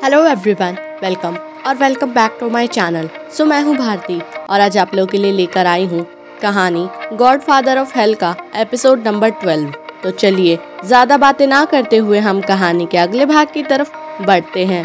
Hello everyone, welcome back to my channel. मैं हूँ भारती और आज आप लोगों के लिए लेकर आई हूँ कहानी गॉडफादर ऑफ हेल का एपिसोड नंबर 12। तो चलिए ज़्यादा बातें ना करते हुए हम कहानी के अगले भाग की तरफ बढ़ते हैं।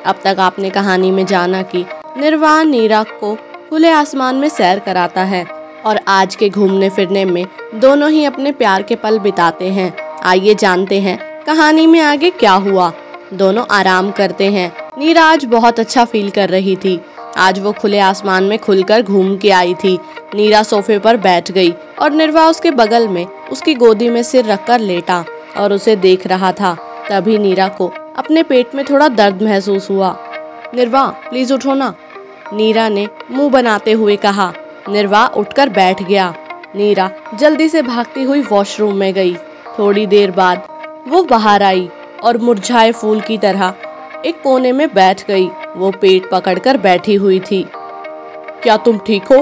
अब तक आपने कहानी में जाना कि निर्वाण नीरा को खुले आसमान में सैर कराता है और आज के घूमने फिरने में दोनों ही अपने प्यार के पल बिताते हैं। आइए जानते हैं कहानी में आगे क्या हुआ। दोनों आराम करते हैं। नीरा आज बहुत अच्छा फील कर रही थी। आज वो खुले आसमान में खुलकर घूम के आई थी। नीरा सोफे पर बैठ गई और निर्वा उसके बगल में उसकी गोदी में सिर रखकर लेटा और उसे देख रहा था। तभी नीरा को अपने पेट में थोड़ा दर्द महसूस हुआ। निर्वा प्लीज उठो ना, नीरा ने मुंह बनाते हुए कहा। निर्वा उठकर बैठ गया। नीरा जल्दी से भागती हुई वॉशरूम में गई। थोड़ी देर बाद वो बाहर आई और मुरझाए फूल की तरह एक कोने में बैठ गई। वो पेट पकड़कर बैठी हुई थी। क्या तुम ठीक हो?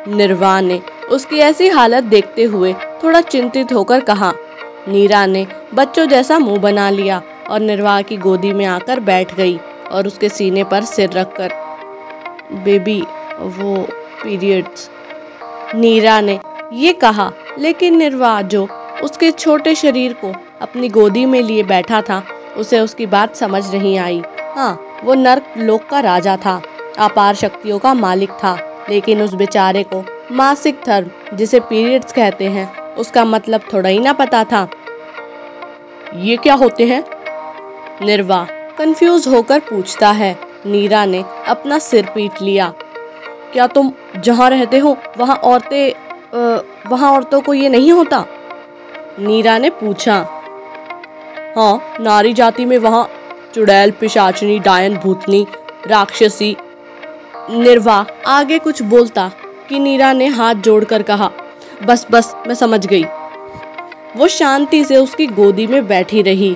निर्वा ने उसकी ऐसी हालत देखते हुए थोड़ा चिंतित होकर कहा। नीरा ने बच्चों जैसा मुंह बना लिया और निर्वा की गोदी में आकर बैठ गई और उसके सीने पर सिर रखकर, बेबी वो पीरियड्स, नीरा ने ये कहा। लेकिन निर्वा जो उसके छोटे शरीर को अपनी गोदी में लिए बैठा था, उसे उसकी बात समझ नहीं आई। हाँ, वो नर्क लोक का राजा था, अपार शक्तियों का मालिक था, लेकिन उस बेचारे को मासिक धर्म जिसे पीरियड्स कहते हैं उसका मतलब थोड़ा ही ना पता था। ये क्या होते हैं? निर्वा कंफ्यूज होकर पूछता है। नीरा ने अपना सिर पीट लिया। क्या तुम जहाँ रहते हो वहाँ औरतों को ये नहीं होता? नीरा ने पूछा। हाँ, नारी जाति में वहाँ चुड़ैल, पिशाचनी, डायन, भूतनी, राक्षसी। निर्वा आगे कुछ बोलता कि नीरा ने हाथ जोड़कर कहा, बस मैं समझ गई। वो शांति से उसकी गोदी में बैठी रही।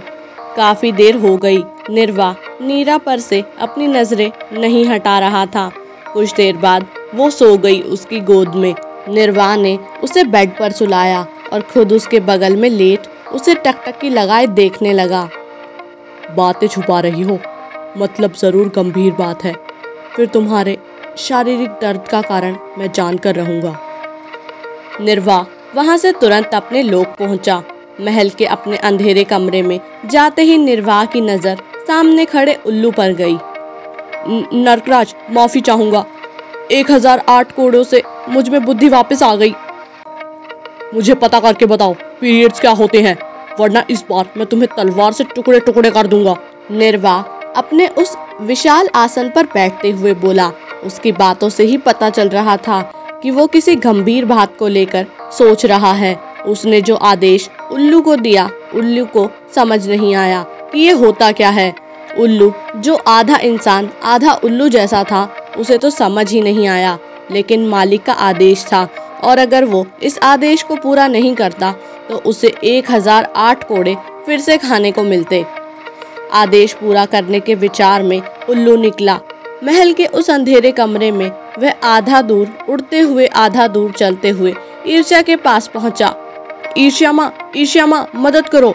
काफी देर हो गई। निर्वा नीरा पर से अपनी नजरें नहीं हटा रहा था। कुछ देर बाद वो सो गई उसकी गोद में। निर्वा ने उसे बेड पर सुलाया और खुद उसके बगल में लेट उसे टकटकी लगाए देखने लगा। बातें छुपा रही हो, मतलब जरूर गंभीर बात है। फिर तुम्हारे शारीरिक दर्द का कारण मैं जानकर रहूंगा। निर्वा वहां से तुरंत अपने लोक पहुंचा। महल के अपने अंधेरे कमरे में जाते ही निर्वा की नजर सामने खड़े उल्लू पर गई। नरकराज, माफी चाहूंगा। 1008 कोड़ों से मुझ में बुद्धि वापस आ गई। मुझे पता करके बताओ पीरियड्स क्या होते हैं, वरना इस बार मैं तुम्हें तलवार से टुकड़े टुकड़े कर दूंगा। निर्वा अपने उस विशाल आसन पर बैठते हुए बोला। उसकी बातों से ही पता चल रहा था कि वो किसी गंभीर बात को लेकर सोच रहा है। उसने जो आदेश उल्लू को दिया, उल्लू को समझ नहीं आया कि ये होता क्या है। उल्लू जो आधा इंसान आधा उल्लू जैसा था, उसे तो समझ ही नहीं आया, लेकिन मालिक का आदेश था और अगर वो इस आदेश को पूरा नहीं करता तो उसे 1008 कोड़े फिर से खाने को मिलते। आदेश पूरा करने के विचार में उल्लू निकला। महल के उस अंधेरे कमरे में वह आधा दूर उड़ते हुए आधा दूर चलते हुए ईर्ष्या के पास पहुंचा। ईर्ष्या माँ मदद करो।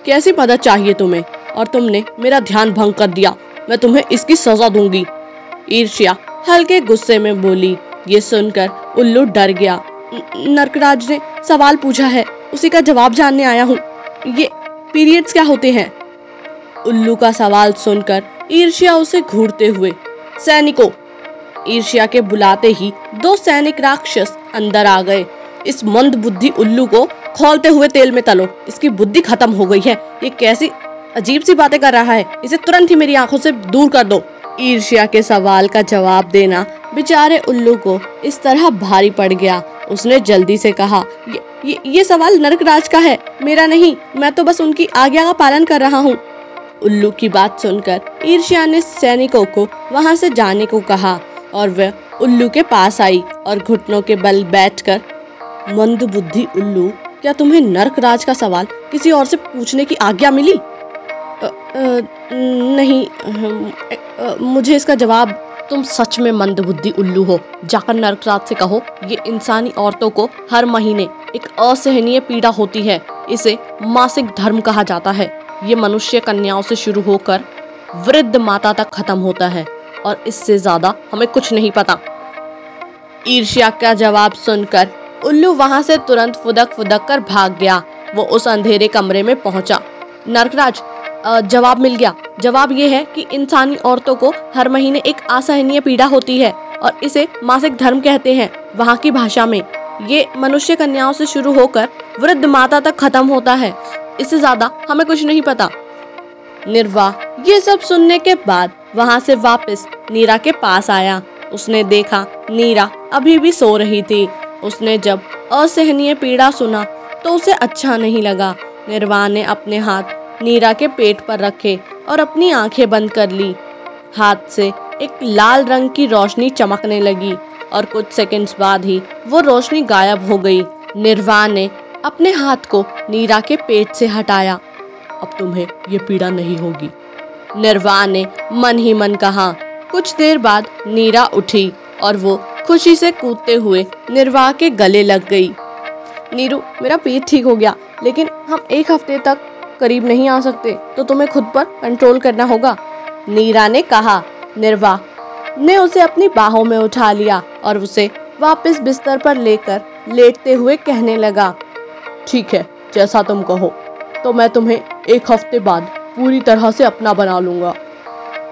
कैसी मदद चाहिए तुम्हें? और तुमने मेरा ध्यान भंग कर दिया, मैं तुम्हें इसकी सजा दूंगी। ईर्ष्या हल्के गुस्से में बोली। ये सुनकर उल्लू डर गया। नरकराज ने सवाल पूछा है, उसी का जवाब जानने आया हूँ। ये पीरियड्स क्या होते हैं? उल्लू का सवाल सुनकर ईर्ष्या उसे घूरते हुए, सैनिकों। ईर्ष्या के बुलाते ही 2 सैनिक राक्षस अंदर आ गए। इस मंद बुद्धि उल्लू को खौलते हुए तेल में तलो, इसकी बुद्धि खत्म हो गई है। ये कैसी अजीब सी बातें कर रहा है, इसे तुरंत ही मेरी आंखों से दूर कर दो। ईर्ष्या के सवाल का जवाब देना बेचारे उल्लू को इस तरह भारी पड़ गया। उसने जल्दी से कहा, ये सवाल नरकराज का है, मेरा नहीं। मैं तो बस उनकी आज्ञा का पालन कर रहा हूँ। उल्लू की बात सुनकर ईर्ष्या ने सैनिकों को वहां से जाने को कहा और वह उल्लू के पास आई और घुटनों के बल बैठकर, मंद बुद्धि उल्लू, क्या तुम्हें नरकराज का सवाल किसी और से पूछने की आज्ञा मिली? नहीं, मुझे इसका जवाब। तुम सच में मंद बुद्धि उल्लू हो। जाकर नरकराज से कहो, ये इंसानी औरतों को हर महीने एक असहनीय पीड़ा होती है। इसे मासिक धर्म कहा जाता है। ये मनुष्य कन्याओं से शुरू होकर वृद्ध माता तक खत्म होता है और इससे ज्यादा हमें कुछ नहीं पता। ईर्ष्या का जवाब सुनकर उल्लू वहां से तुरंत फुदक फुदक कर भाग गया। वो उस अंधेरे कमरे में पहुंचा। नरकराज, जवाब मिल गया। जवाब ये है कि इंसानी औरतों को हर महीने एक असहनीय पीड़ा होती है और इसे मासिक धर्म कहते हैं वहाँ की भाषा में। ये मनुष्य कन्याओं से शुरू होकर वृद्ध माता तक खत्म होता है। इससे ज्यादा हमें कुछ नहीं पता। निर्वाह ये सब सुनने के बाद वहाँ से वापस नीरा के पास आया। उसने देखा नीरा अभी भी सो रही थी। उसने जब असहनीय पीड़ा सुना तो उसे अच्छा नहीं लगा। निर्वाह ने अपने हाथ नीरा के पेट पर रखे और अपनी आंखें बंद कर ली। हाथ से एक लाल रंग की रोशनी चमकने लगी और कुछ सेकंड्स बाद ही वो रोशनी गायब हो गई। निर्वाह ने अपने हाथ को नीरा के पेट से हटाया। अब तुम्हें ये पीड़ा नहीं होगी, निर्वाह ने मन ही मन कहा। कुछ देर बाद नीरा उठी और वो खुशी से कूदते हुए निर्वाह के गले लग गई। नीरू, मेरा पेट ठीक हो गया, लेकिन हम एक हफ्ते तक करीब नहीं आ सकते, तो तुम्हें खुद पर कंट्रोल करना होगा, नीरा ने कहा। निर्वाह ने उसे अपनी बाहों में उठा लिया और उसे वापस बिस्तर पर लेकर लेटते हुए कहने लगा, ठीक है, जैसा तुम कहो, तो मैं तुम्हें एक हफ्ते बाद पूरी तरह से अपना बना लूंगा।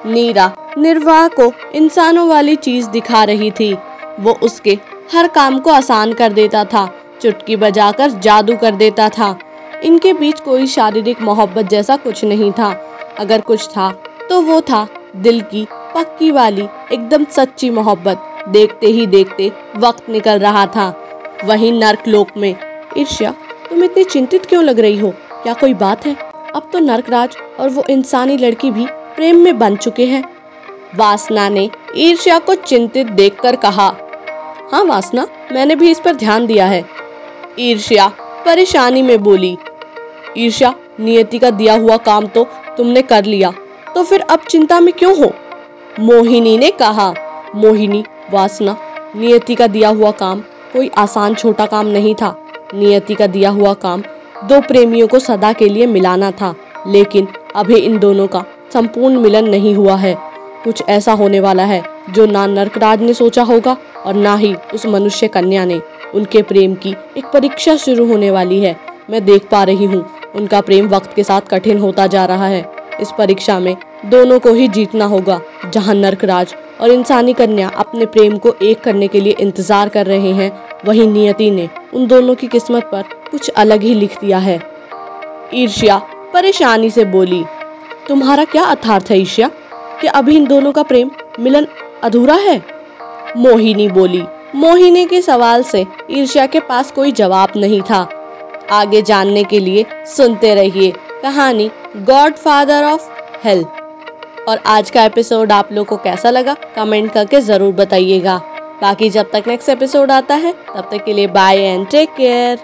नीरा निर्वाह को इंसानों वाली चीज दिखा रही थी। वो उसके हर काम को आसान कर देता था, चुटकी बजाकर जादू कर देता था। इनके बीच कोई शारीरिक मोहब्बत जैसा कुछ नहीं था। अगर कुछ था तो वो था दिल की पक्की वाली एकदम सच्ची मोहब्बत। देखते ही देखते वक्त निकल रहा था। वहीं नर्कलोक में, ईर्ष्या, तुम इतनी चिंतित क्यों लग रही हो? क्या कोई बात है? अब तो नर्कराज और वो इंसानी लड़की भी प्रेम में बन चुके हैं। वासना ने ईर्ष्या को चिंतित देखकर कहा। हाँ वासना, मैंने भी इस पर ध्यान दिया है, ईर्ष्या परेशानी में बोली। ईर्ष्या, नियति का दिया हुआ काम तो तुमने कर लिया, तो फिर अब चिंता में क्यों हो? मोहिनी ने कहा। मोहिनी, वासना, नियति का दिया हुआ काम कोई आसान छोटा काम नहीं था। नियति का दिया हुआ काम दो प्रेमियों को सदा के लिए मिलाना था, लेकिन अभी इन दोनों का संपूर्ण मिलन नहीं हुआ है। कुछ ऐसा होने वाला है जो ना नरकराज ने सोचा होगा और ना ही उस मनुष्य कन्या ने। उनके प्रेम की एक परीक्षा शुरू होने वाली है। मैं देख पा रही हूँ उनका प्रेम वक्त के साथ कठिन होता जा रहा है। इस परीक्षा में दोनों को ही जीतना होगा। जहाँ नरकराज और इंसानी कन्या अपने प्रेम को एक करने के लिए इंतजार कर रहे हैं, वहीं नियति ने उन दोनों की किस्मत पर कुछ अलग ही लिख दिया है। ईर्ष्या परेशानी से बोली। तुम्हारा क्या अर्थात है ईर्ष्या, कि अभी इन दोनों का प्रेम मिलन अधूरा है? मोहिनी बोली। मोहिनी के सवाल से ईर्ष्या के पास कोई जवाब नहीं था। आगे जानने के लिए सुनते रहिए कहानी गॉडफादर ऑफ हेल। और आज का एपिसोड आप लोगों को कैसा लगा कमेंट करके ज़रूर बताइएगा। बाकी जब तक नेक्स्ट एपिसोड आता है तब तक के लिए बाय एंड टेक केयर।